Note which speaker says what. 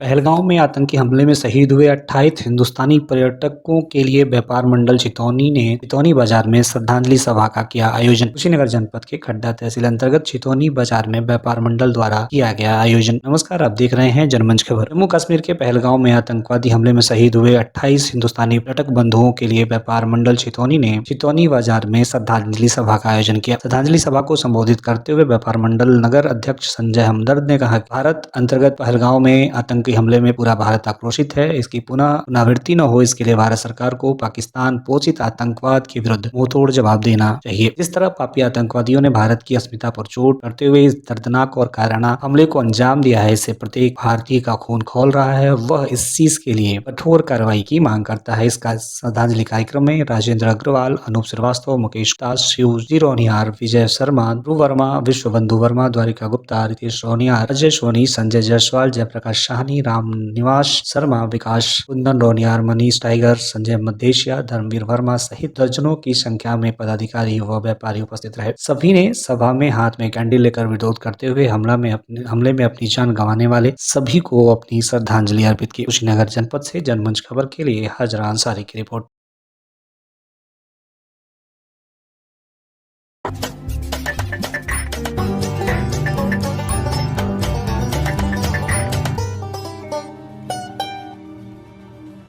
Speaker 1: पहलगांव में आतंकी हमले में शहीद हुए 28 हिंदुस्तानी पर्यटकों के लिए व्यापार मंडल चितौनी ने चितौनी बाजार में श्रद्धांजलि सभा का किया आयोजन। कुशीनगर जनपद के खड्डा तहसील अंतर्गत चितौनी बाजार में व्यापार मंडल द्वारा किया गया आयोजन। नमस्कार, आप देख रहे हैं जनमंच खबर। जम्मू कश्मीर के पहलगांव में आतंकवादी हमले में शहीद हुए 28 हिंदुस्तानी पर्यटक बंधुओं के लिए व्यापार मंडल चितौनी ने चितौनी बाजार में श्रद्धांजलि सभा का आयोजन किया। श्रद्धांजलि सभा को संबोधित करते हुए व्यापार मंडल नगर अध्यक्ष संजय हमदर्द ने कहा, भारत अंतर्गत पहलगांव में आतंकी हमले में पूरा भारत आक्रोशित है। इसकी पुनरावृत्ति न हो, इसके लिए भारत सरकार को पाकिस्तान पोषित आतंकवाद के विरुद्ध मुंहतोड़ जवाब देना चाहिए। जिस तरह पापी आतंकवादियों ने भारत की अस्मिता पर चोट करते हुए इस दर्दनाक और कायराना हमले को अंजाम दिया है, इससे प्रत्येक भारतीय का खून खौल रहा है। वह इस चीज के लिए कठोर कार्रवाई की मांग करता है। इसका श्रद्धांजलि कार्यक्रम में राजेंद्र अग्रवाल, अनूप श्रीवास्तव, मुकेश दास, शिवजी रोनिहार, विजय शर्मा, ध्रुव वर्मा, विश्वबंधु वर्मा, द्वारिका गुप्ता, रितेश रोनिहार, अजय सोनी, संजय जायसवाल, जयप्रकाश शाहनी, राम निवास शर्मा, विकास कुंदन रोनियार, मनीष टाइगर, संजय मदेशिया, धर्मवीर वर्मा सहित दर्जनों की संख्या में पदाधिकारी व व्यापारी उपस्थित रहे। सभी ने सभा में हाथ में कैंडल लेकर विरोध करते हुए हमले में अपनी जान गंवाने वाले सभी को अपनी श्रद्धांजलि अर्पित की। कुशीनगर जनपद से जनमंच खबर के लिए हाजरा अंसारी की रिपोर्ट।